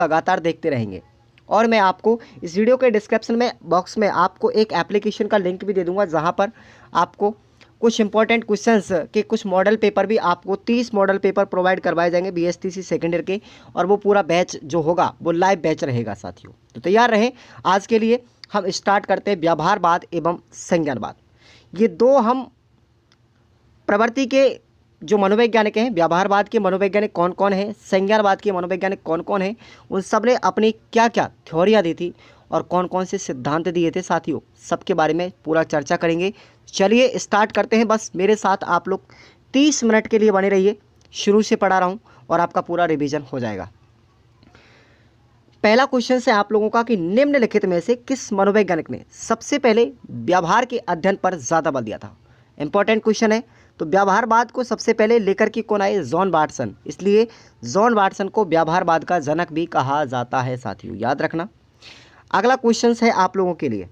लगातार देखते रहेंगे। और मैं आपको इस वीडियो के डिस्क्रिप्शन में बॉक्स में आपको एक एप्लीकेशन का लिंक भी दे दूंगा, जहां पर आपको कुछ इंपॉर्टेंट क्वेश्चंस के कुछ मॉडल पेपर भी आपको 30 मॉडल पेपर प्रोवाइड करवाए जाएंगे बीएसटीसी सेकेंड ईयर के, और वो पूरा बैच जो होगा वो लाइव बैच रहेगा साथियों। तो तैयार रहें। आज के लिए हम स्टार्ट करते हैं व्यवहारवाद एवं संज्ञानवाद। ये दो हम प्रवृत्ति के जो मनोवैज्ञानिक हैं, व्यवहारवाद के मनोवैज्ञानिक कौन कौन हैं, संज्ञानवाद के मनोवैज्ञानिक कौन कौन हैं, उन सब ने अपनी क्या क्या थ्योरियाँ दी थी और कौन कौन से सिद्धांत दिए थे साथियों, सबके बारे में पूरा चर्चा करेंगे। चलिए स्टार्ट करते हैं। बस मेरे साथ आप लोग 30 मिनट के लिए बने रहिए। शुरू से पढ़ा रहा हूँ और आपका पूरा रिवीजन हो जाएगा। पहला क्वेश्चन है आप लोगों का कि निम्नलिखित में से किस मनोवैज्ञानिक ने सबसे पहले व्यवहार के अध्ययन पर ज़्यादा बल दिया था। इंपॉर्टेंट क्वेश्चन है। तो व्यवहारवाद को सबसे पहले लेकर के कौन आए? John Watson. इसलिए जॉन वाटसन को व्यवहारवाद का जनक भी कहा जाता है साथियों, याद रखना। अगला क्वेश्चन है आप लोगों के लिए।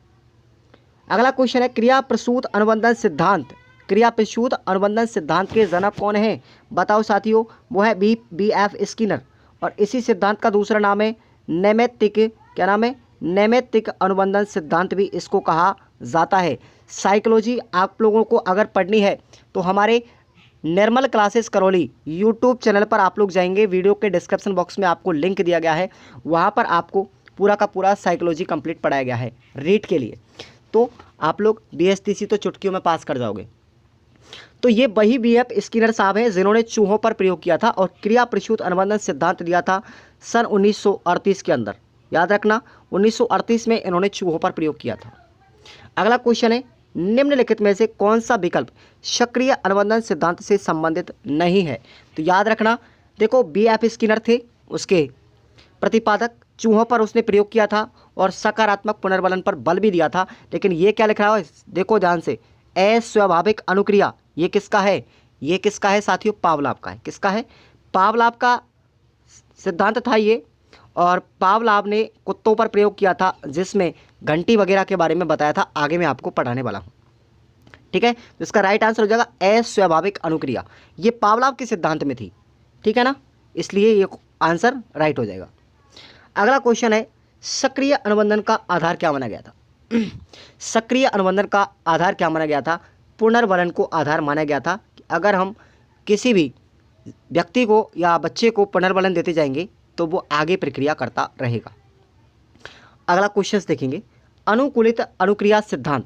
अगला क्वेश्चन है क्रिया प्रसूत अनुबंधन सिद्धांत। क्रिया प्रसूत अनुबंधन सिद्धांत के जनक कौन है? बताओ साथियों। वो है बी.एफ. स्किनर। और इसी सिद्धांत का दूसरा नाम है नैमित्तिक, क्या नाम है? नैमित्तिक अनुबंधन सिद्धांत भी इसको कहा जाता है। साइकोलॉजी आप लोगों को अगर पढ़नी है तो हमारे निर्मल क्लासेस करौली यूट्यूब चैनल पर आप लोग जाएंगे, वीडियो के डिस्क्रिप्शन बॉक्स में आपको लिंक दिया गया है, वहाँ पर आपको पूरा का पूरा साइकोलॉजी कंप्लीट पढ़ाया गया है रीट के लिए। तो आप लोग बीएसटीसी तो चुटकियों में पास कर जाओगे। तो ये वही बी.एफ. स्किनर साहब हैं जिन्होंने चूहों पर प्रयोग किया था और क्रिया प्रसूत अनुबंधन सिद्धांत दिया था सन 1938 के अंदर, याद रखना। 1938 में इन्होंने चूहों पर प्रयोग किया था। अगला क्वेश्चन है निम्नलिखित में से कौन सा विकल्प सक्रिय अनुबंधन सिद्धांत से संबंधित नहीं है? तो याद रखना, देखो बी.एफ. स्किनर थे, उसके प्रतिपादक, चूहों पर उसने प्रयोग किया था और सकारात्मक पुनर्बलन पर बल भी दिया था। लेकिन ये क्या लिख रहा है, देखो ध्यान से, अस्वाभाविक अनुक्रिया। ये किसका है? ये किसका है साथियों? पावलाव का है। किसका है? पावलाव का सिद्धांत था ये, और पावलाव ने कुत्तों पर प्रयोग किया था, जिसमें घंटी वगैरह के बारे में बताया था। आगे मैं आपको पढ़ाने वाला हूँ, ठीक है। तो इसका राइट आंसर हो जाएगा अस्वाभाविक अनुक्रिया। ये पावलाव के सिद्धांत में थी, ठीक है ना, इसलिए ये आंसर राइट हो जाएगा। अगला क्वेश्चन है सक्रिय अनुबंधन का आधार क्या माना गया था? सक्रिय अनुबंधन का आधार क्या माना गया था? पुनर्बलन को आधार माना गया था कि अगर हम किसी भी व्यक्ति को या बच्चे को पुनर्बलन देते जाएंगे तो वो आगे प्रक्रिया करता रहेगा। अगला क्वेश्चन देखेंगे अनुकूलित अनुक्रिया सिद्धांत।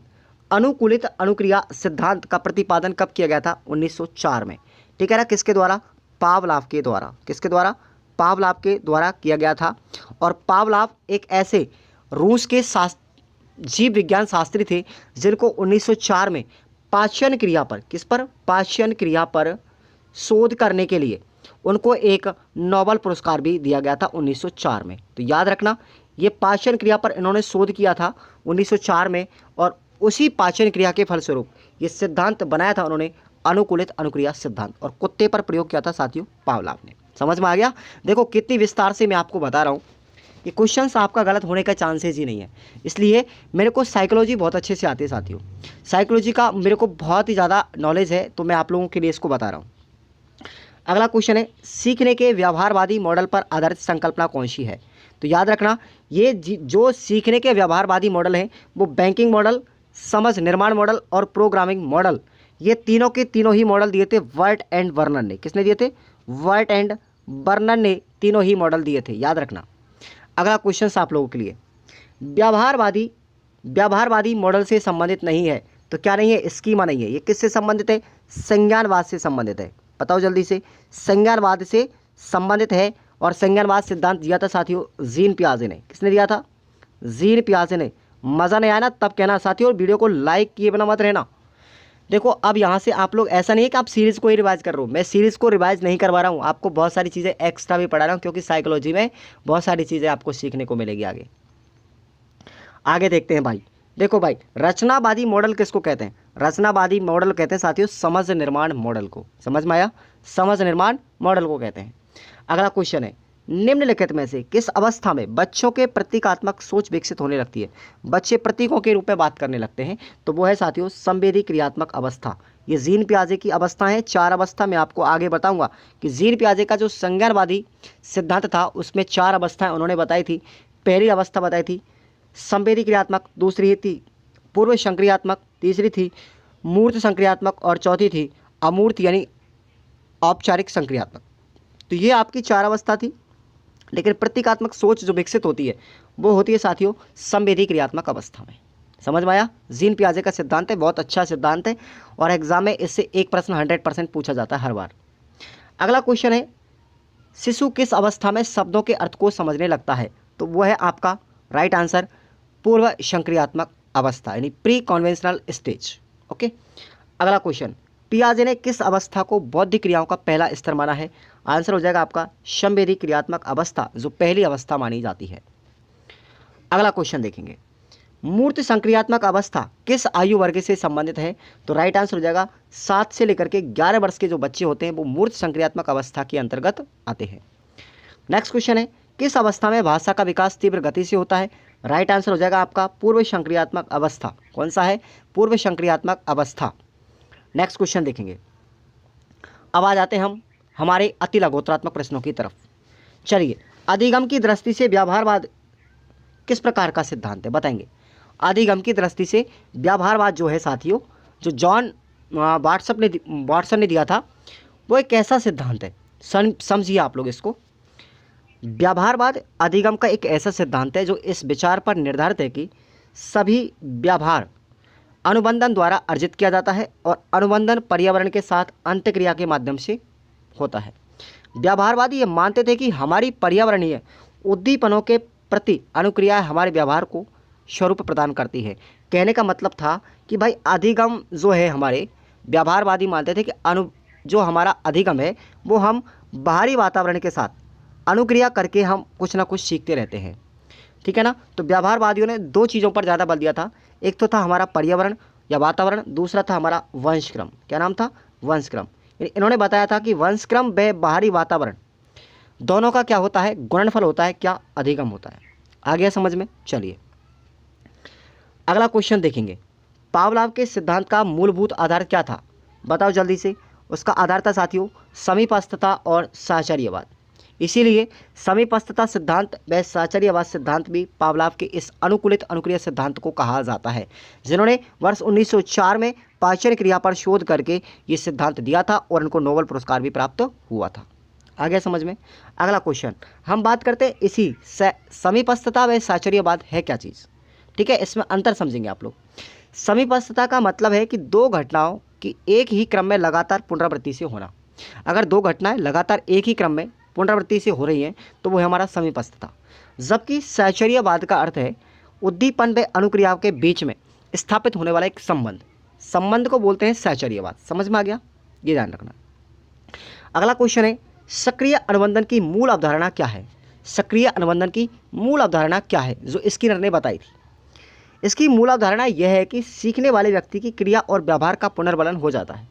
अनुकूलित अनुक्रिया सिद्धांत का प्रतिपादन कब किया गया था? 1904 में, ठीक है ना। किसके द्वारा? पावलाव के द्वारा। किसके द्वारा? पावलाव के द्वारा किया गया था। और पावलाव एक ऐसे रूस के जीव विज्ञान शास्त्री थे जिनको 1904 में पाचन क्रिया पर, किस पर? पाचन क्रिया पर शोध करने के लिए उनको एक नोबेल पुरस्कार भी दिया गया था 1904 में। तो याद रखना, ये पाचन क्रिया पर इन्होंने शोध किया था 1904 में, और उसी पाचन क्रिया के फलस्वरूप ये सिद्धांत बनाया था उन्होंने, अनुकूलित अनुक्रिया सिद्धांत, और कुत्ते पर प्रयोग किया था साथियों पावलाव ने। समझ में आ गया? देखो कितनी विस्तार से मैं आपको बता रहा हूँ। ये क्वेश्चन आपका गलत होने का चांसेस ही नहीं है, इसलिए मेरे को साइकोलॉजी बहुत अच्छे से आती है साथियों। साइकोलॉजी का मेरे को बहुत ही ज़्यादा नॉलेज है, तो मैं आप लोगों के लिए इसको बता रहा हूँ। अगला क्वेश्चन है सीखने के व्यवहारवादी मॉडल पर आधारित संकल्पना कौन सी है? तो याद रखना, ये जो सीखने के व्यवहारवादी मॉडल हैं वो बैंकिंग मॉडल, समझ निर्माण मॉडल और प्रोग्रामिंग मॉडल, ये तीनों के तीनों ही मॉडल दिए थे वर्ट एंड वर्नर ने। किसने दिए थे? वर्ट एंड वर्नर ने तीनों ही मॉडल दिए थे, याद रखना। अगला क्वेश्चन आप लोगों के लिए व्यवहारवादी मॉडल से संबंधित नहीं है। तो क्या नहीं है? स्कीमा नहीं है। ये किससे संबंधित है? संज्ञानवाद से संबंधित है। बताओ जल्दी से। संज्ञानवाद से संबंधित है, और संज्ञानवाद सिद्धांत दिया था साथियों जीन पियाजे ने। किसने दिया था? जीन पियाजे ने। मज़ा नहीं आया ना तब कहना साथियों, वीडियो को लाइक किए बिना मत रहना। देखो अब यहाँ से आप लोग, ऐसा नहीं है कि आप सीरीज़ को ही रिवाइज कर रहे हो, मैं सीरीज़ को रिवाइज नहीं करवा रहा हूँ, आपको बहुत सारी चीज़ें एक्स्ट्रा भी पढ़ा रहा हूँ, क्योंकि साइकोलॉजी में बहुत सारी चीज़ें आपको सीखने को मिलेगी आगे। आगे देखते हैं भाई। देखो भाई, रचनावादी मॉडल किसको कहते हैं? रचनावादी मॉडल कहते हैं साथियों समझ निर्माण मॉडल को। समझ में आया? समझ निर्माण मॉडल को कहते हैं। अगला क्वेश्चन है निम्नलिखित में से किस अवस्था में बच्चों के प्रतीकात्मक सोच विकसित होने लगती है? बच्चे प्रतीकों के रूप में बात करने लगते हैं, तो वो है साथियों संवेदी क्रियात्मक अवस्था। ये जीन पियाजे की अवस्था है। 4 अवस्था मैं आपको आगे बताऊंगा कि जीन पियाजे का जो संज्ञानवादी सिद्धांत था उसमें 4 अवस्थाएं उन्होंने बताई थी। पहली अवस्था बताई थी संवेदी क्रियात्मक, दूसरी थी पूर्व संक्रियात्मक, तीसरी थी मूर्त संक्रियात्मक और चौथी थी अमूर्त यानी औपचारिक संक्रियात्मक। तो ये आपकी 4 अवस्था थी। लेकिन प्रतीकात्मक सोच जो विकसित होती है वो होती है साथियों संवेदी क्रियात्मक अवस्था में। समझ में आया? जीन पियाजे का सिद्धांत है, बहुत अच्छा सिद्धांत है और एग्जाम में इससे एक प्रश्न 100% पूछा जाता है हर बार। अगला क्वेश्चन है शिशु किस अवस्था में शब्दों के अर्थ को समझने लगता है? तो वो है आपका राइट आंसर पूर्व संक्रियात्मक अवस्था यानी प्री कॉन्वेंशनल स्टेज। ओके, अगला क्वेश्चन पियाजे ने किस अवस्था को बौद्धिक क्रियाओं का पहला स्तर माना है? आंसर हो जाएगा आपका संवेदी क्रियात्मक अवस्था जो पहली अवस्था मानी जाती है। अगला क्वेश्चन देखेंगे मूर्त संक्रियात्मक अवस्था किस आयु वर्ग से संबंधित है? तो राइट आंसर हो जाएगा 7 से लेकर के 11 वर्ष के जो बच्चे होते हैं वो मूर्त संक्रियात्मक अवस्था के अंतर्गत आते हैं। नेक्स्ट क्वेश्चन है किस अवस्था में भाषा का विकास तीव्र गति से होता है? राइट आंसर हो जाएगा आपका पूर्व संक्रियात्मक अवस्था। कौन सा है? पूर्व संक्रियात्मक अवस्था। नेक्स्ट क्वेश्चन देखेंगे। अब आ जाते हैं हम हमारे अति लघोत्तरात्मक प्रश्नों की तरफ। चलिए, अधिगम की दृष्टि से व्यवहारवाद किस प्रकार का सिद्धांत है बताएंगे। अधिगम की दृष्टि से व्यवहारवाद जो है साथियों, जो जॉन वाटसन ने दिया था वो एक ऐसा सिद्धांत है, समझिए आप लोग इसको। व्यवहारवाद अधिगम का एक ऐसा सिद्धांत है जो इस विचार पर निर्धारित है कि सभी व्यवहार अनुबंधन द्वारा अर्जित किया जाता है और अनुबंधन पर्यावरण के साथ अंतक्रिया के माध्यम से होता है। व्यवहारवादी ये मानते थे कि हमारी पर्यावरणीय उद्दीपनों के प्रति अनुक्रिया हमारे व्यवहार को स्वरूप प्रदान करती है। कहने का मतलब था कि भाई अधिगम जो है, हमारे व्यवहारवादी मानते थे कि जो हमारा अधिगम है वो हम बाहरी वातावरण के साथ अनुक्रिया करके हम कुछ ना कुछ सीखते रहते हैं। ठीक है ना? तो व्यवहारवादियों ने 2 चीज़ों पर ज़्यादा बल दिया था। एक तो था हमारा पर्यावरण या वातावरण, दूसरा था हमारा वंशक्रम। क्या नाम था? वंशक्रम। इन्होंने बताया था कि वंशक्रम व बाहरी वातावरण दोनों का क्या होता है? गुणनफल होता है। क्या? अधिगम होता है। आ गया समझ में? चलिए अगला क्वेश्चन देखेंगे। पावलोव के सिद्धांत का मूलभूत आधार क्या था? बताओ जल्दी से। उसका आधार था साथियों समीपस्थता और साहचर्यवाद। इसीलिए समीपस्थता सिद्धांत व साहचर्यवाद सिद्धांत भी पावलोव के इस अनुकूलित अनुक्रिया सिद्धांत को कहा जाता है, जिन्होंने वर्ष 1904 में पाचन क्रिया पर शोध करके ये सिद्धांत दिया था और इनको नोबेल पुरस्कार भी प्राप्त हुआ था। आ गया समझ में? अगला क्वेश्चन हम बात करते हैं इसी समीपस्थता व साहचर्यवाद है क्या चीज़। ठीक है, इसमें अंतर समझेंगे आप लोग। समीपस्थता का मतलब है कि 2 घटनाओं की एक ही क्रम में लगातार पुनरावृत्ति से होना। अगर 2 घटनाएं लगातार एक ही क्रम में पुनरावृत्ति से हो रही हैं तो वो है हमारा समीपस्थता। जबकि साहचर्यवाद का अर्थ है उद्दीपन व अनुक्रियाओं के बीच में स्थापित होने वाला एक संबंध को बोलते हैं साहचर्यवाद। समझ में आ गया? ये ध्यान रखना। अगला क्वेश्चन है सक्रिय अनुबंधन की मूल अवधारणा क्या है? सक्रिय अनुबंधन की मूल अवधारणा क्या है जो स्किनर ने बताई थी? इसकी मूल अवधारणा यह है कि सीखने वाले व्यक्ति की क्रिया और व्यवहार का पुनर्वलन हो जाता है।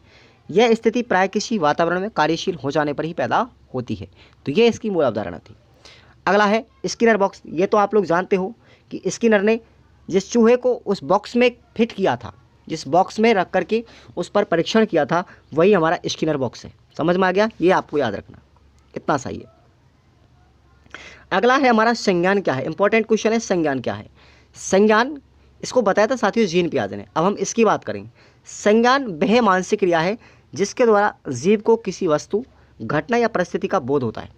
यह स्थिति प्राय किसी वातावरण में कार्यशील हो जाने पर ही पैदा होती है। तो यह इसकी मूल अवधारणा थी। अगला है स्किनर बॉक्स। ये तो आप लोग जानते हो कि स्किनर ने जिस चूहे को उस बॉक्स में फिट किया था, जिस बॉक्स में रख करके उस पर परीक्षण किया था, वही हमारा स्किनर बॉक्स है। समझ में आ गया? ये आपको याद रखना, इतना सही है। अगला है हमारा संज्ञान क्या है। इंपॉर्टेंट क्वेश्चन है संज्ञान क्या है। संज्ञान इसको बताया था साथियों जीन पियाजे ने। अब हम इसकी बात करेंगे। संज्ञान वह मानसिक क्रिया है जिसके द्वारा जीव को किसी वस्तु, घटना या परिस्थिति का बोध होता है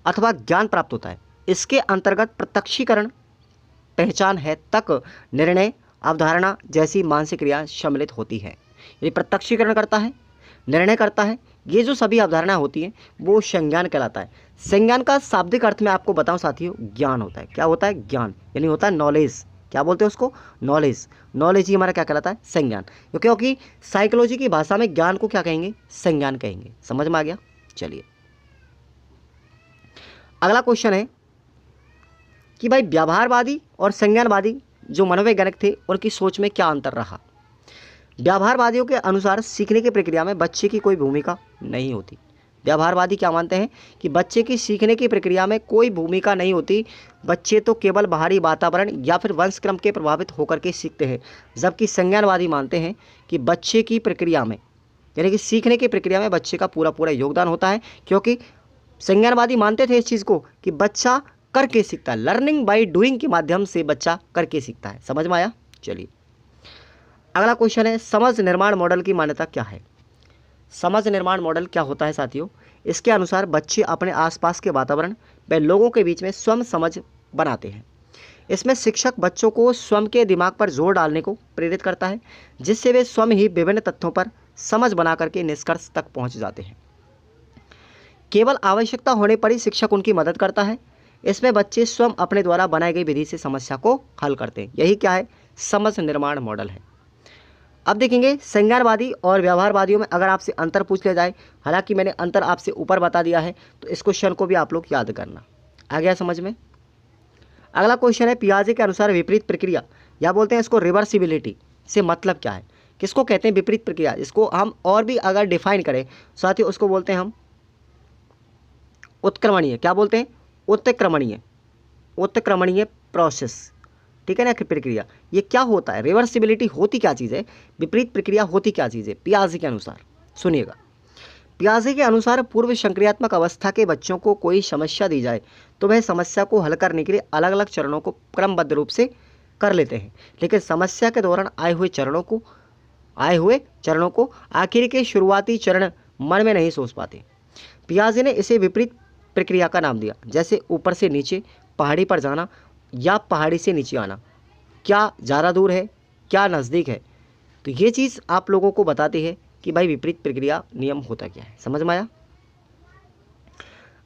अथवा ज्ञान प्राप्त होता है। इसके अंतर्गत प्रत्यक्षीकरण, पहचान है तक, निर्णय, अवधारणा जैसी मानसिक क्रिया सम्मिलित होती है। ये प्रत्यक्षीकरण करता है, निर्णय करता है, ये जो सभी अवधारणा होती हैं वो संज्ञान कहलाता है। संज्ञान का शाब्दिक अर्थ में आपको बताऊं साथियों, ज्ञान होता है। क्या होता है? ज्ञान, यानी होता है नॉलेज। क्या बोलते हैं उसको? नॉलेज। नॉलेज ही हमारा क्या कहलाता है? संज्ञान। क्योंकि साइकोलॉजी की भाषा में ज्ञान को क्या कहेंगे? संज्ञान कहेंगे। समझ में आ गया? चलिए अगला क्वेश्चन है कि भाई व्यवहारवादी और संज्ञानवादी जो मनोवैज्ञानिक थे उनकी सोच में क्या अंतर रहा। व्यवहारवादियों के अनुसार सीखने की प्रक्रिया में बच्चे की कोई भूमिका नहीं होती। व्यवहारवादी क्या मानते हैं कि बच्चे की सीखने की प्रक्रिया में कोई भूमिका नहीं होती, बच्चे तो केवल बाहरी वातावरण या फिर वंशक्रम के प्रभावित होकर के सीखते हैं। जबकि संज्ञानवादी मानते हैं कि बच्चे की प्रक्रिया में, यानी कि सीखने की प्रक्रिया में बच्चे का पूरा पूरा योगदान होता है, क्योंकि संज्ञानवादी मानते थे इस चीज़ को कि बच्चा करके सीखता है, लर्निंग बाय डूइंग के माध्यम से बच्चा करके सीखता है। समझ में आया? चलिए अगला क्वेश्चन है, समझ निर्माण मॉडल की मान्यता क्या है? समझ निर्माण मॉडल क्या होता है साथियों? इसके अनुसार बच्चे अपने आसपास के वातावरण व लोगों के बीच में स्वयं समझ बनाते हैं। इसमें शिक्षक बच्चों को स्वयं के दिमाग पर जोर डालने को प्रेरित करता है, जिससे वे स्वयं ही विभिन्न तथ्यों पर समझ बना करके निष्कर्ष तक पहुंच जाते हैं। केवल आवश्यकता होने पर ही शिक्षक उनकी मदद करता है। इसमें बच्चे स्वयं अपने द्वारा बनाई गई विधि से समस्या को हल करते हैं। यही क्या है? समझ निर्माण मॉडल है। अब देखेंगे संज्ञानवादी और व्यवहारवादियों में अगर आपसे अंतर पूछ लिया जाए, हालांकि मैंने अंतर आपसे ऊपर बता दिया है, तो इस क्वेश्चन को भी आप लोग याद करना। आ गया समझ में? अगला क्वेश्चन है, पियाजे के अनुसार विपरीत प्रक्रिया या बोलते हैं इसको रिवर्सिबिलिटी से मतलब क्या है? किसको कहते हैं विपरीत प्रक्रिया? इसको हम और भी अगर डिफाइन करें साथियों, उसको बोलते हैं हम उत्क्रमणीय। क्या बोलते हैं? उत्क्रमणीय, उत्क्रमणीय प्रोसेस, ठीक है ना, प्रक्रिया। ये क्या होता है? रिवर्सिबिलिटी होती क्या चीज़ है? विपरीत प्रक्रिया होती क्या चीज़ है पियाजे के अनुसार? सुनिएगा, पियाजे के अनुसार पूर्व संक्रियात्मक अवस्था के बच्चों को कोई समस्या दी जाए तो वह समस्या को हल करने के लिए अलग अलग चरणों को क्रमबद्ध रूप से कर लेते हैं, लेकिन समस्या के दौरान आए हुए चरणों को आखिर के शुरुआती चरण मन में नहीं सोच पाते। पियाजे ने इसे विपरीत प्रक्रिया का नाम दिया, जैसे ऊपर से नीचे, पहाड़ी पर जाना या पहाड़ी से नीचे आना। क्या ज़्यादा दूर है, क्या नज़दीक है? तो ये चीज़ आप लोगों को बताती है कि भाई विपरीत प्रक्रिया नियम होता क्या है। समझ में आया?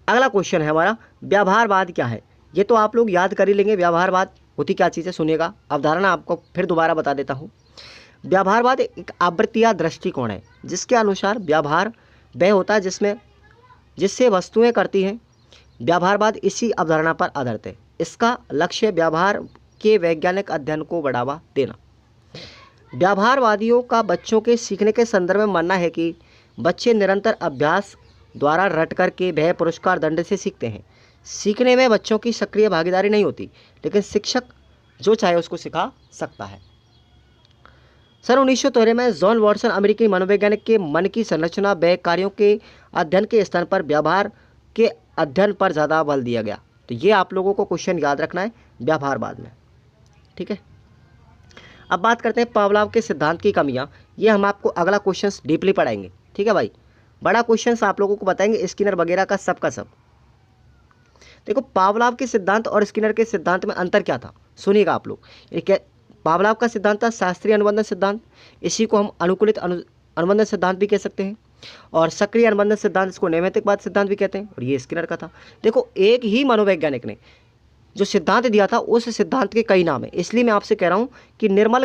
अगला क्वेश्चन है हमारा, व्यवहारवाद क्या है? ये तो आप लोग याद कर ही लेंगे। व्यवहारवाद होती क्या चीज़ है? सुनिएगा, अवधारणा आपको फिर दोबारा बता देता हूँ। व्यवहारवाद एक आवृत्तीय दृष्टिकोण है जिसके अनुसार व्यवहार वह होता है जिससे वस्तुएं करती हैं। व्यवहारवाद इसी अवधारणा पर आधारित है। इसका लक्ष्य व्यवहार के वैज्ञानिक अध्ययन को बढ़ावा देना। व्यवहारवादियों का बच्चों के सीखने के संदर्भ में मानना है कि बच्चे निरंतर अभ्यास द्वारा रट कर के भय पुरस्कार दंड से सीखते हैं। सीखने में बच्चों की सक्रिय भागीदारी नहीं होती, लेकिन शिक्षक जो चाहे उसको सिखा सकता है। सन 1913 में जॉन वॉटसन अमेरिकी मनोवैज्ञानिक के मन की संरचना व कार्यों के अध्ययन के स्थान पर व्यवहार के अध्ययन पर ज़्यादा बल दिया गया। तो ये आप लोगों को क्वेश्चन याद रखना है व्यवहारवाद में, ठीक है। अब बात करते हैं पावलोव के सिद्धांत की कमियां। ये हम आपको अगला क्वेश्चन डीपली पढ़ाएंगे, ठीक है भाई। बड़ा क्वेश्चन आप लोगों को बताएंगे स्किनर वगैरह का सब। देखो पावलोव के सिद्धांत और स्किनर के सिद्धांत में अंतर क्या था, सुनिएगा आप लोग। पावलोव का सिद्धांत था शास्त्रीय अनुबंधन सिद्धांत, इसी को हम अनुकूलित अनुबंधन सिद्धांत भी कह सकते हैं, और सक्रिय अनुबंधन सिद्धांत इसको नैमित्तिकवाद सिद्धांत भी कहते हैं, और ये स्किनर का था। देखो एक ही मनोवैज्ञानिक ने जो सिद्धांत दिया था उस सिद्धांत के कई नाम है, इसलिए मैं आपसे कह रहा हूँ कि निर्मल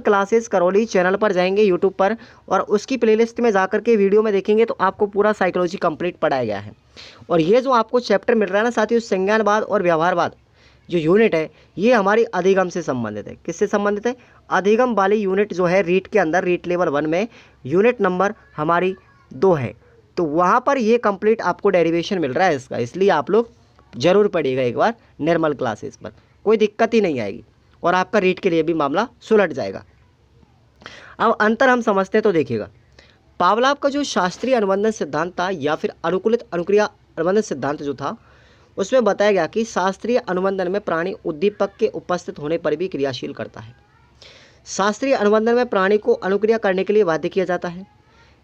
क्लासेस करौली चैनल पर जाएंगे यूट्यूब पर, और उसकी प्लेलिस्ट में जाकर के वीडियो में देखेंगे तो आपको पूरा साइकोलॉजी कंप्लीट पढ़ाया गया है। और ये जो आपको चैप्टर मिल रहा है ना साथियों, संज्ञानवाद और व्यवहारवाद जो यूनिट है, ये हमारी अधिगम से संबंधित है। किससे संबंधित है? अधिगम वाली यूनिट जो है रीट के अंदर, रीट लेवल 1 में यूनिट नंबर हमारी 2 है, तो वहाँ पर ये कंप्लीट आपको डेरिवेशन मिल रहा है इसका, इसलिए आप लोग जरूर पढ़िएगा एक बार निर्मल क्लासेस पर, कोई दिक्कत ही नहीं आएगी और आपका रीट के लिए भी मामला सुलझ जाएगा। अब अंतर हम समझते हैं तो देखिएगा, पावलोव का जो शास्त्रीय अनुबंधन सिद्धांत था या फिर अनुकूलित अनुक्रिया अनुबंधन सिद्धांत जो था, उसमें बताया गया कि शास्त्रीय अनुबंधन में प्राणी उद्दीपक के उपस्थित होने पर भी क्रियाशील करता है। शास्त्रीय अनुबंधन में प्राणी को अनुक्रिया करने के लिए बाध्य किया जाता है।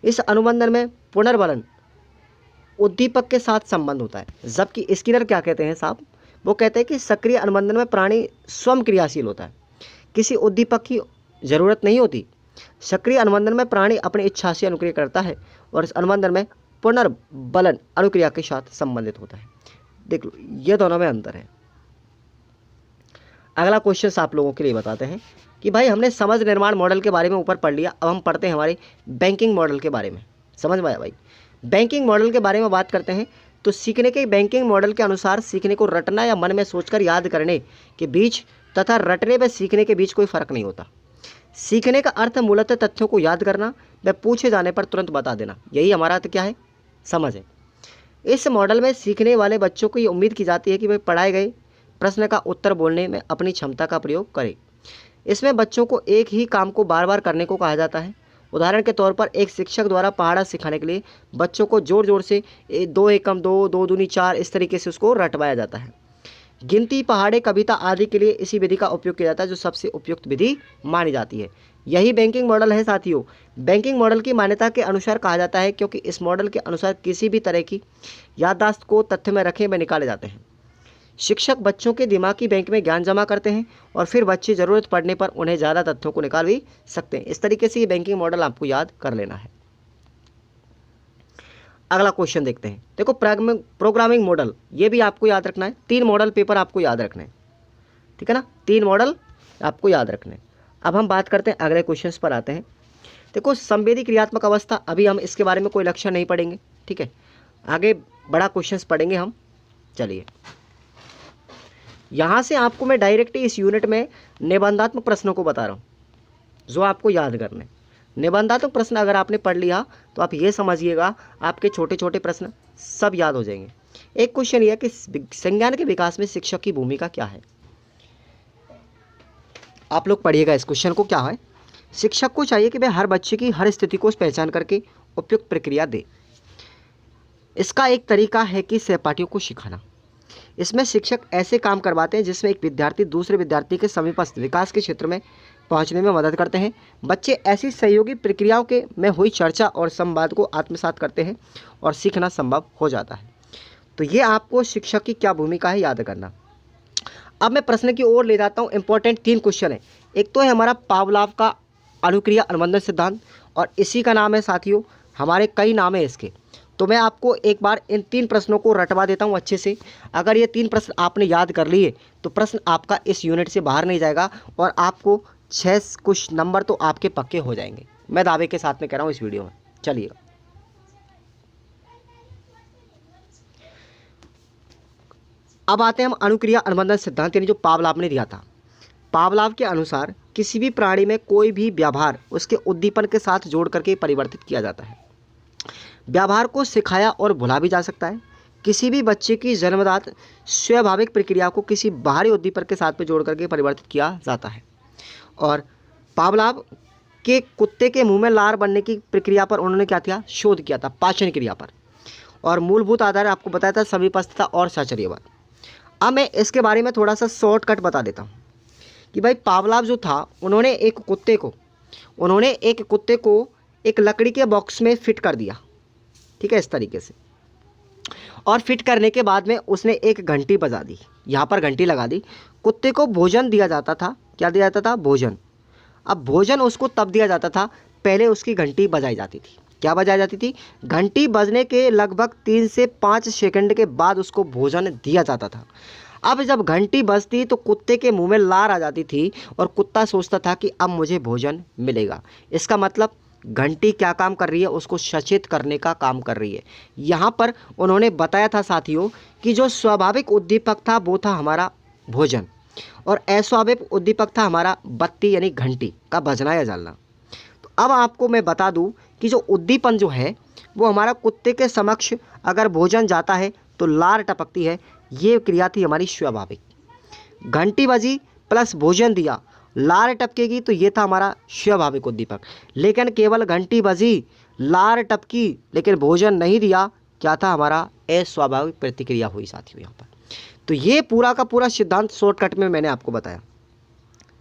इस अनुबंधन में पुनर्बलन उद्दीपक के साथ संबंध होता है, जबकि स्किनर क्या कहते हैं साहब, वो कहते हैं कि सक्रिय अनुबंधन में प्राणी स्वयं क्रियाशील होता है, किसी उद्दीपक की जरूरत नहीं होती। सक्रिय अनुबंधन में प्राणी अपनी इच्छा से अनुक्रिया करता है और इस अनुबंधन में पुनर्बलन अनुक्रिया के साथ संबंधित होता है। देख लो ये दोनों में अंतर है। अगला क्वेश्चन आप लोगों के लिए बताते हैं कि भाई हमने समझ निर्माण मॉडल के बारे में ऊपर पढ़ लिया, अब हम पढ़ते हैं हमारे बैंकिंग मॉडल के बारे में। समझ में आया भाई? बैंकिंग मॉडल के बारे में बात करते हैं तो सीखने के बैंकिंग मॉडल के अनुसार सीखने को रटना या मन में सोचकर याद करने के बीच तथा रटने व सीखने के बीच कोई फर्क नहीं होता। सीखने का अर्थ मूलतः तथ्यों को याद करना व पूछे जाने पर तुरंत बता देना, यही हमारा अर्थ क्या है, समझ है। इस मॉडल में सीखने वाले बच्चों को ये उम्मीद की जाती है कि वे पढ़ाए गए प्रश्न का उत्तर बोलने में अपनी क्षमता का प्रयोग करें। इसमें बच्चों को एक ही काम को बार बार करने को कहा जाता है। उदाहरण के तौर पर एक शिक्षक द्वारा पहाड़ा सिखाने के लिए बच्चों को जोर जोर से 2 एकम 2, 2 दूनी 4 इस तरीके से उसको रटवाया जाता है। गिनती, पहाड़े, कविता आदि के लिए इसी विधि का उपयोग किया जाता है, जो सबसे उपयुक्त विधि मानी जाती है। यही बैंकिंग मॉडल है साथियों। बैंकिंग मॉडल की मान्यता के अनुसार कहा जाता है क्योंकि इस मॉडल के अनुसार किसी भी तरह की याददाश्त को तथ्य में रखे व निकाले जाते हैं। शिक्षक बच्चों के दिमागी बैंक में ज्ञान जमा करते हैं और फिर बच्चे ज़रूरत पड़ने पर उन्हें ज़्यादा तथ्यों को निकाल भी सकते हैं। इस तरीके से ये बैंकिंग मॉडल आपको याद कर लेना है। अगला क्वेश्चन देखते हैं। देखो प्रोग्रामिंग मॉडल, ये भी आपको याद रखना है। 3 मॉडल पेपर आपको याद रखना है, ठीक है ना, 3 मॉडल आपको याद रखने। अब हम बात करते हैं, अगले क्वेश्चंस पर आते हैं। देखो संवेदी क्रियात्मक अवस्था, अभी हम इसके बारे में कोई लक्षण नहीं पढ़ेंगे, ठीक है, आगे बड़ा क्वेश्चंस पढ़ेंगे हम। चलिए यहाँ से आपको मैं डायरेक्ट इस यूनिट में निबंधात्मक प्रश्नों को बता रहा हूँ जो आपको याद करने। निबंधात्मक प्रश्न अगर आपने पढ़ लिया तो आप ये समझिएगा आपके छोटे छोटे प्रश्न सब याद हो जाएंगे। एक क्वेश्चन ये है कि संज्ञान के विकास में शिक्षक की भूमिका क्या है। आप लोग पढ़िएगा इस क्वेश्चन को। क्या है, शिक्षक को चाहिए कि वह हर बच्चे की हर स्थिति को पहचान करके उपयुक्त प्रक्रिया दे। इसका एक तरीका है कि सहपाठियों को सिखाना। इसमें शिक्षक ऐसे काम करवाते हैं जिसमें एक विद्यार्थी दूसरे विद्यार्थी के समीपस्थ विकास के क्षेत्र में पहुंचने में मदद करते हैं। बच्चे ऐसी सहयोगी प्रक्रियाओं के में हुई चर्चा और संवाद को आत्मसात करते हैं और सीखना संभव हो जाता है। तो ये आपको शिक्षक की क्या भूमिका है याद करना। अब मैं प्रश्न की ओर ले जाता हूँ। इंपॉर्टेंट 3 क्वेश्चन है। एक तो है हमारा पावलाव का अनुक्रिया अनुबंधन सिद्धांत, और इसी का नाम है साथियों, हमारे कई नाम है इसके। तो मैं आपको एक बार इन 3 प्रश्नों को रटवा देता हूं अच्छे से। अगर ये 3 प्रश्न आपने याद कर लिए तो प्रश्न आपका इस यूनिट से बाहर नहीं जाएगा और आपको 6 कुछ नंबर तो आपके पक्के हो जाएंगे, मैं दावे के साथ में कह रहा हूं इस वीडियो में। चलिए अब आते हैं हम अनुक्रिया अनुबंधन सिद्धांत, यानी जो पावलाव ने दिया था। पावलाव के अनुसार किसी भी प्राणी में कोई भी व्यवहार उसके उद्दीपन के साथ जोड़ करके परिवर्तित किया जाता है। व्यवहार को सिखाया और भुला भी जा सकता है। किसी भी बच्चे की जन्मजात स्वाभाविक प्रक्रिया को किसी बाहरी उद्दीपक के साथ में जोड़ करके परिवर्तित किया जाता है। और पावलाव के कुत्ते के मुंह में लार बनने की प्रक्रिया पर उन्होंने क्या किया, शोध किया था, पाचन क्रिया पर। और मूलभूत आधार आपको बताया था समीपस्थता और साचर्यवाद। अब मैं इसके बारे में थोड़ा सा शॉर्टकट बता देता हूँ कि भाई पावलाव जो था, उन्होंने एक कुत्ते को एक लकड़ी के बॉक्स में फिट कर दिया, ठीक है, इस तरीके से। और फिट करने के बाद में उसने एक घंटी बजा दी, यहाँ पर घंटी लगा दी। कुत्ते को भोजन दिया जाता था। क्या दिया जाता था, भोजन। अब भोजन उसको तब दिया जाता था, पहले उसकी घंटी बजाई जाती थी। क्या बजाई जाती थी, घंटी बजने के लगभग 3 से 5 सेकंड के बाद उसको भोजन दिया जाता था। अब जब घंटी बजती तो कुत्ते के मुंह में लार आ जाती थी और कुत्ता सोचता था कि अब मुझे भोजन मिलेगा। इसका मतलब घंटी क्या काम कर रही है, उसको सचेत करने का काम कर रही है। यहाँ पर उन्होंने बताया था साथियों कि जो स्वाभाविक उद्दीपक था वो था हमारा भोजन, और अस्वाभाविक उद्दीपक था हमारा बत्ती यानी घंटी का बजना या जलना। तो अब आपको मैं बता दूं कि जो उद्दीपन जो है वो हमारा कुत्ते के समक्ष अगर भोजन जाता है तो लार टपकती है, ये क्रिया थी हमारी स्वाभाविक। घंटी बजी प्लस भोजन दिया, लार टपकेगी, तो ये था हमारा स्वाभाविक उद्दीपक। लेकिन केवल घंटी बजी, लार टपकी, लेकिन भोजन नहीं दिया, क्या था, हमारा अस्वाभाविक प्रतिक्रिया हुई साथियों यहाँ पर। तो ये पूरा का पूरा सिद्धांत शॉर्टकट में मैंने आपको बताया,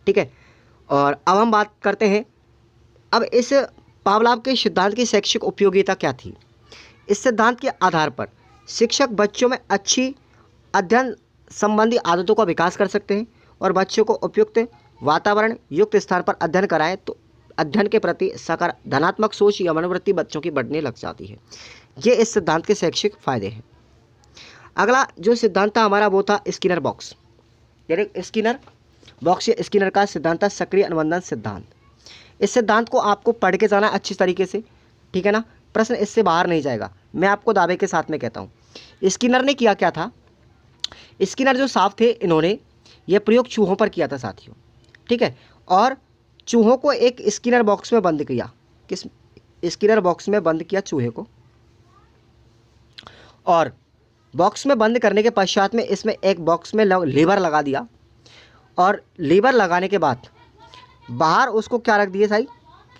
ठीक है। और अब हम बात करते हैं, अब इस पावलाव के सिद्धांत की शैक्षिक उपयोगिता क्या थी। इस सिद्धांत के आधार पर शिक्षक बच्चों में अच्छी अध्ययन संबंधी आदतों का विकास कर सकते हैं और बच्चों को उपयुक्त वातावरण युक्त स्थान पर अध्ययन कराएं तो अध्ययन के प्रति धनात्मक सोच या मनोवृत्ति बच्चों की बढ़ने लग जाती है। ये इस सिद्धांत के शैक्षिक फायदे हैं। अगला जो सिद्धांत था हमारा वो था स्किनर बॉक्स, यानी स्किनर बॉक्स या स्किनर का सिद्धांत था सक्रिय अनुबंधन सिद्धांत। इस सिद्धांत को आपको पढ़ के जाना अच्छी तरीके से, ठीक है ना, प्रश्न इससे बाहर नहीं जाएगा, मैं आपको दावे के साथ में कहता हूँ। स्किनर ने किया क्या था, स्किनर जो साफ थे, इन्होंने यह प्रयोग चूहों पर किया था साथियों, ठीक है। और चूहों को एक स्किनर बॉक्स में बंद किया। किस स्किनर बॉक्स में बंद किया चूहे को, और बॉक्स में बंद करने के पश्चात में इसमें एक बॉक्स में लीवर लगा दिया, और लीवर लगाने के बाद बाहर उसको क्या रख दिए भाई,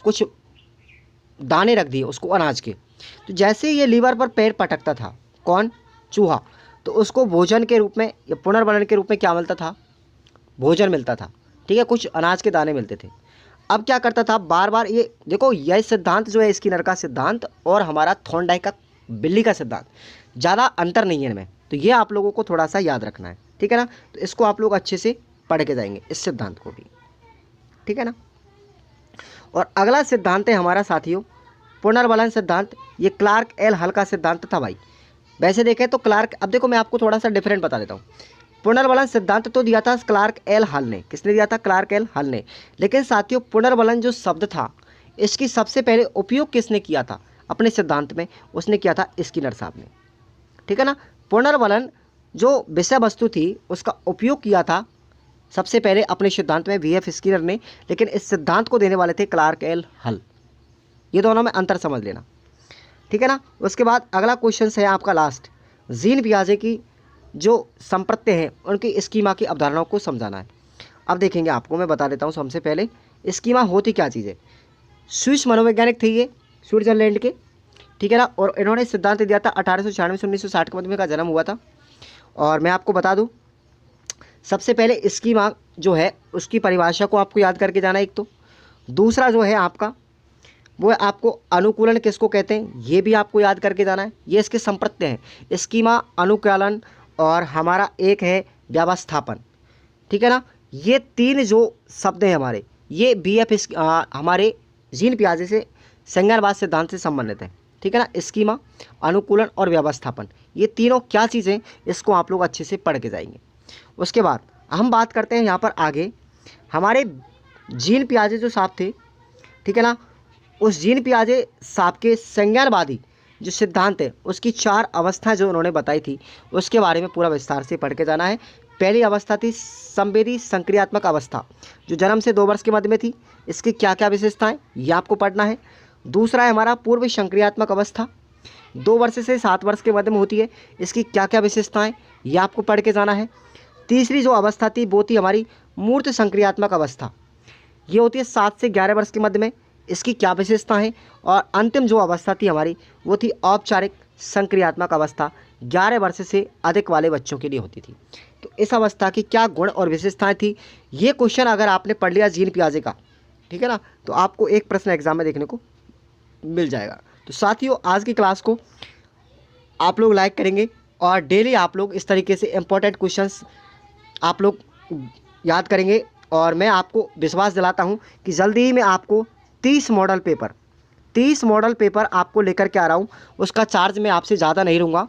कुछ दाने रख दिए उसको अनाज के। तो जैसे ये लीवर पर पैर पटकता था कौन, चूहा, तो उसको भोजन के रूप में या पुनर्बलन के रूप में क्या मिलता था, भोजन मिलता था, ठीक है, कुछ अनाज के दाने मिलते थे। अब क्या करता था, बार बार ये देखो, यह सिद्धांत जो है स्किनर का सिद्धांत और हमारा थॉर्नडाइक का बिल्ली का सिद्धांत, ज़्यादा अंतर नहीं है इनमें, तो ये आप लोगों को थोड़ा सा याद रखना है, ठीक है ना। तो इसको आप लोग अच्छे से पढ़ के जाएंगे इस सिद्धांत को भी, ठीक है ना। और अगला सिद्धांत है हमारा साथियों पुनर्बलन सिद्धांत। ये क्लार्क एल हल का सिद्धांत था भाई। वैसे देखें तो क्लार्क, अब देखो मैं आपको थोड़ा सा डिफरेंट बता देता हूँ। पुनर्बलन सिद्धांत तो दिया था क्लार्क एल हल ने, किसने दिया था, क्लार्क एल हल ने। लेकिन साथियों पुनर्बलन जो शब्द था इसकी सबसे पहले उपयोग किसने किया था अपने सिद्धांत में, उसने किया था स्किनर साहब ने, ठीक है ना। पुनर्बलन जो विषय वस्तु थी उसका उपयोग किया था सबसे पहले अपने सिद्धांत में वीएफ स्किनर ने, लेकिन इस सिद्धांत को देने वाले थे क्लार्क एल हल। ये दोनों में अंतर समझ लेना, ठीक है ना। उसके बाद अगला क्वेश्चन है आपका लास्ट, जीन पियाजे की जो संप्रत्य हैं उनकी स्कीमा की अवधारणाओं को समझाना है। अब देखेंगे, आपको मैं बता देता हूँ सबसे पहले स्कीमा होती क्या चीज़ है। स्विस मनोवैज्ञानिक थे ये, स्विट्जरलैंड के, ठीक है ना। और इन्होंने सिद्धांत दिया था 1896 से 1960 के मध्य में का जन्म हुआ था। और मैं आपको बता दूं सबसे पहले स्कीमा जो है उसकी परिभाषा को आपको याद करके जाना एक तो। दूसरा जो है आपका वो है आपको अनुकूलन किसको कहते हैं ये भी आपको याद करके जाना है। ये इसके संप्रत्य हैं, स्कीमा, अनुकूलन और हमारा एक है व्यवस्थापन, ठीक है ना। ये तीन जो शब्द हैं हमारे, ये बीएफ हमारे जीन पियाजे से संज्ञानवाद सिद्धांत से संबंधित है, ठीक है ना। स्कीमा, अनुकूलन और व्यवस्थापन, ये तीनों क्या चीज़ें, इसको आप लोग अच्छे से पढ़ के जाएंगे। उसके बाद हम बात करते हैं यहाँ पर आगे हमारे जीन पियाजे जो साहब थे, ठीक है ना। उस जीन पियाजे साहब के संज्ञानवादी जो सिद्धांत है उसकी 4 अवस्थाएं जो उन्होंने बताई थी उसके बारे में पूरा विस्तार से पढ़ के जाना है। पहली अवस्था थी संवेदी संक्रियात्मक अवस्था, जो जन्म से 2 वर्ष के मध्य में थी। इसकी क्या क्या विशेषताएं ये आपको पढ़ना है। दूसरा है हमारा पूर्व संक्रियात्मक अवस्था, 2 वर्ष से 7 वर्ष के मध्य में होती है। इसकी क्या क्या विशेषताएं ये आपको पढ़ के जाना है। तीसरी जो अवस्था थी वो थी हमारी मूर्त संक्रियात्मक अवस्था, ये होती है 7 से 11 वर्ष के मध्य में। इसकी क्या विशेषता है। और अंतिम जो अवस्था थी हमारी वो थी औपचारिक संक्रियात्मक अवस्था, 11 वर्ष से अधिक वाले बच्चों के लिए होती थी। तो इस अवस्था की क्या गुण और विशेषताएं थी, ये क्वेश्चन अगर आपने पढ़ लिया जीन पियाजे का, ठीक है ना, तो आपको एक प्रश्न एग्जाम में देखने को मिल जाएगा। तो साथियों आज की क्लास को आप लोग लाइक करेंगे और डेली आप लोग इस तरीके से इंपॉर्टेंट क्वेश्चंस आप लोग याद करेंगे। और मैं आपको विश्वास दिलाता हूं कि जल्दी ही मैं आपको 30 मॉडल पेपर आपको लेकर के आ रहा हूं। उसका चार्ज मैं आपसे ज़्यादा नहीं लूँगा,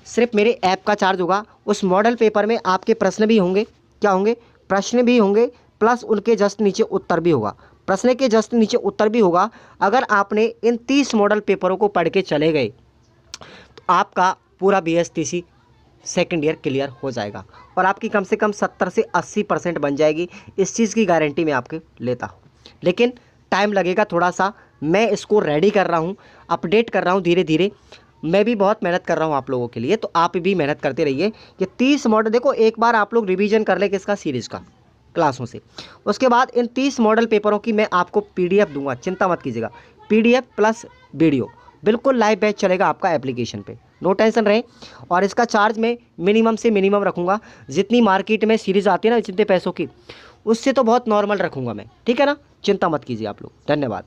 सिर्फ मेरे ऐप का चार्ज होगा। उस मॉडल पेपर में आपके प्रश्न भी होंगे, क्या होंगे, प्रश्न भी होंगे, प्लस उनके जस्ट नीचे उत्तर भी होगा। प्रश्न के जस्ट नीचे उत्तर भी होगा। अगर आपने इन 30 मॉडल पेपरों को पढ़ के चले गए तो आपका पूरा BSTC सेकेंड ईयर क्लियर हो जाएगा और आपकी कम से कम 70 से 80% बन जाएगी। इस चीज़ की गारंटी मैं आपके लेता हूँ, लेकिन टाइम लगेगा थोड़ा सा। मैं इसको रेडी कर रहा हूँ, अपडेट कर रहा हूँ धीरे धीरे। मैं भी बहुत मेहनत कर रहा हूँ आप लोगों के लिए, तो आप भी मेहनत करते रहिए। ये 30 मॉडल देखो, एक बार आप लोग रिवीजन कर ले किसका, सीरीज़ का, क्लासों से। उसके बाद इन 30 मॉडल पेपरों की मैं आपको PDF दूंगा, चिंता मत कीजिएगा। PDF प्लस वीडियो बिल्कुल लाइव बैच चलेगा आपका एप्लीकेशन पे, नो टेंशन रहे। और इसका चार्ज मैं मिनिमम से मिनिमम रखूँगा। जितनी मार्केट में सीरीज़ आती है ना जितने पैसों की, उससे तो बहुत नॉर्मल रखूँगा मैं, ठीक है ना। चिंता मत कीजिए आप लोग। धन्यवाद।